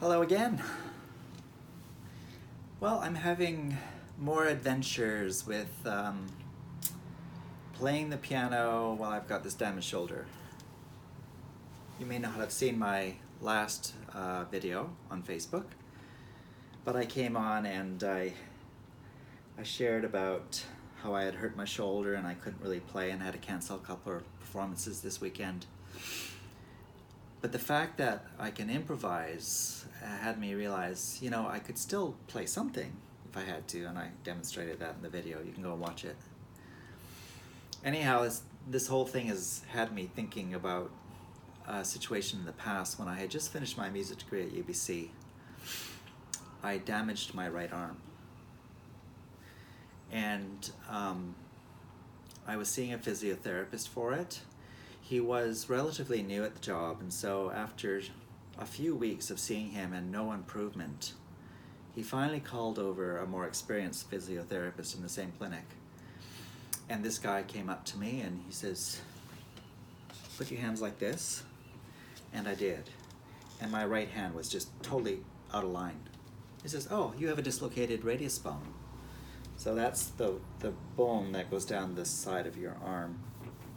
Hello again. Well, I'm having more adventures with playing the piano while I've got this damaged shoulder. You may not have seen my last video on Facebook, but I came on and I shared about how I had hurt my shoulder and I couldn't really play and had to cancel a couple of performances this weekend. But the fact that I can improvise had me realize, I could still play something if I had to, and I demonstrated that in the video. You can go and watch it. Anyhow, this whole thing has had me thinking about a situation in the past when I had just finished my music degree at UBC. I damaged my right arm. And I was seeing a physiotherapist for it. He was relatively new at the job, and so after a few weeks of seeing him and no improvement, he finally called over a more experienced physiotherapist in the same clinic. And this guy came up to me and he says, "Put your hands like this." And I did. And my right hand was just totally out of line. He says, "Oh, you have a dislocated radius bone." So that's the bone that goes down this side of your arm,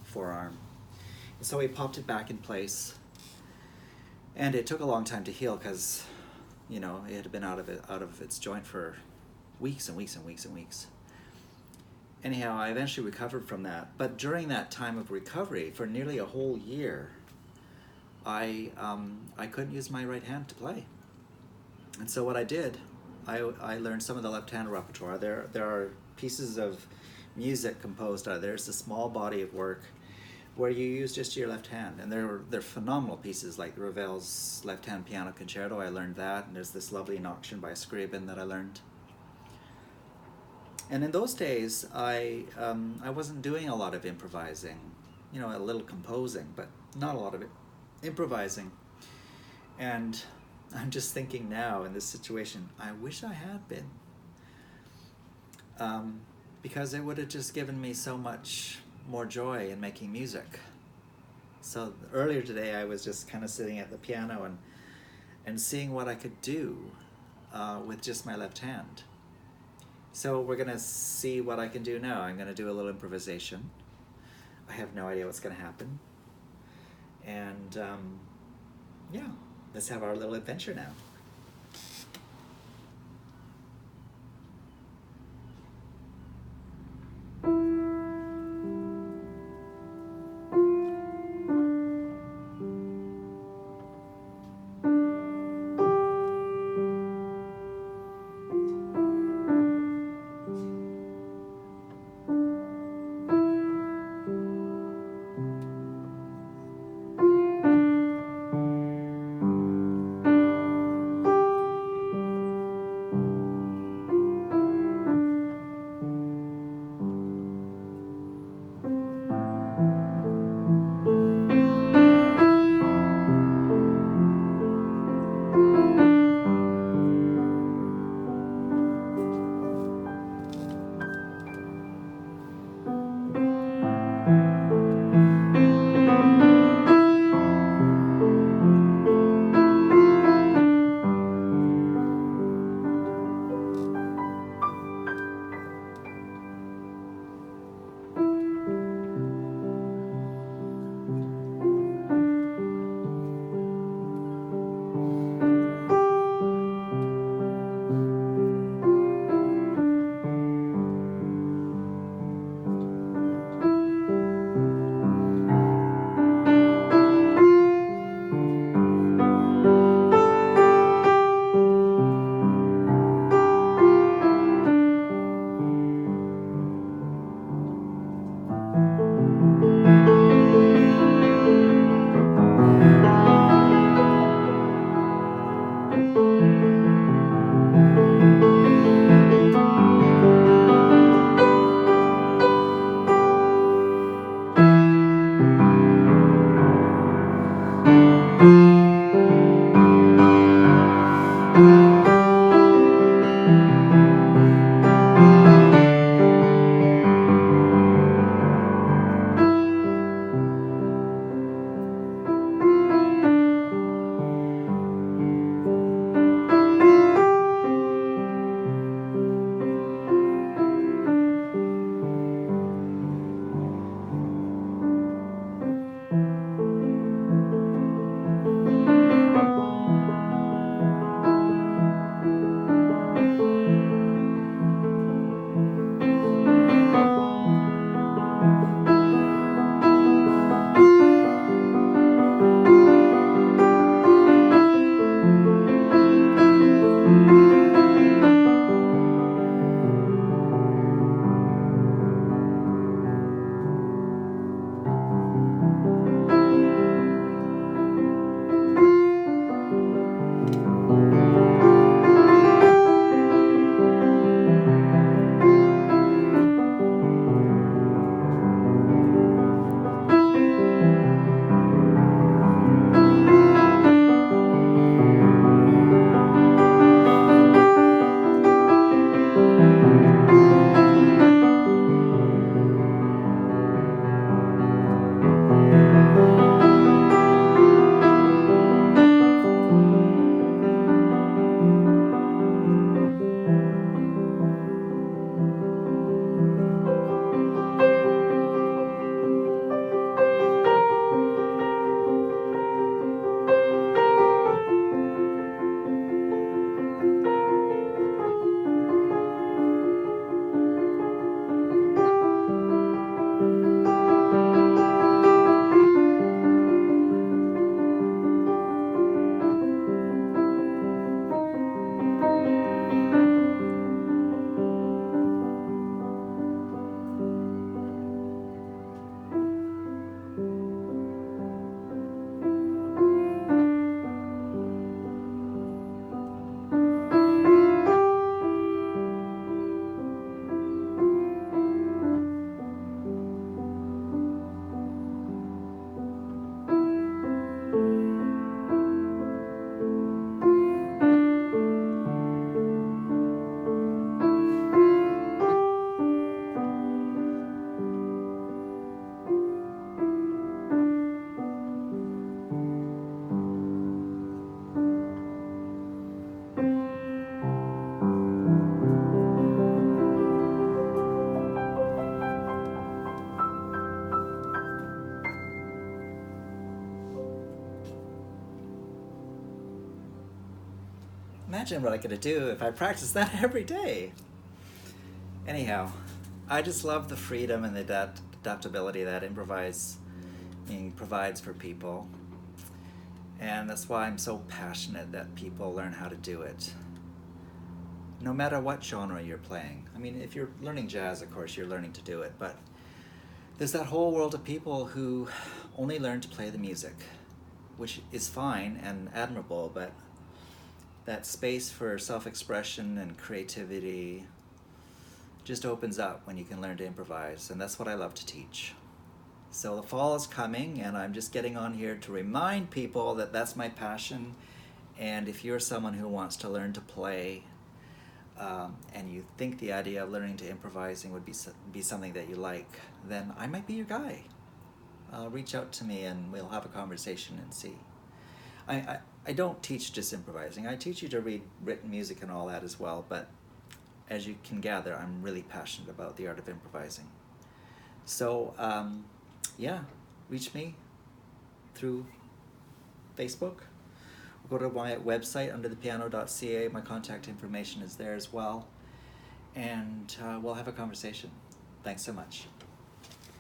forearm. And so he popped it back in place. And it took a long time to heal because, it had been out of its joint for weeks and weeks and weeks and weeks. Anyhow, I eventually recovered from that. But during that time of recovery, for nearly a whole year, I couldn't use my right hand to play. And so what I did, I learned some of the left-hand repertoire. There are pieces of music composed out of there. It's a small body of work where you use just your left hand, and they're phenomenal pieces, like Ravel's left-hand piano concerto. I learned that, and there's this lovely Nocturne by Scriabin that I learned. And in those days, I wasn't doing a lot of improvising, a little composing, but not a lot of it improvising. And I'm just thinking now in this situation, I wish I had been, because it would have just given me so much more joy in making music. So earlier today I was just kind of sitting at the piano and seeing what I could do with just my left hand. So we're gonna see what I can do now. I'm gonna do a little improvisation. I have no idea what's gonna happen. And yeah, let's have our little adventure now. Imagine what I could do if I practiced that every day. Anyhow, I just love the freedom and the adaptability that improvising provides for people. And that's why I'm so passionate that people learn how to do it. No matter what genre you're playing. I mean, if you're learning jazz, of course, you're learning to do it, but there's that whole world of people who only learn to play the music, which is fine and admirable, but that space for self-expression and creativity just opens up when you can learn to improvise, and that's what I love to teach. So the fall is coming, and I'm just getting on here to remind people that that's my passion, and if you're someone who wants to learn to play, and you think the idea of learning to improvising would be something that you like, then I might be your guy. Reach out to me and we'll have a conversation and see. I don't teach just improvising. I teach you to read written music and all that as well, but as you can gather, I'm really passionate about the art of improvising. So, yeah, reach me through Facebook. Go to my website under thepiano.ca. My contact information is there as well. And we'll have a conversation. Thanks so much.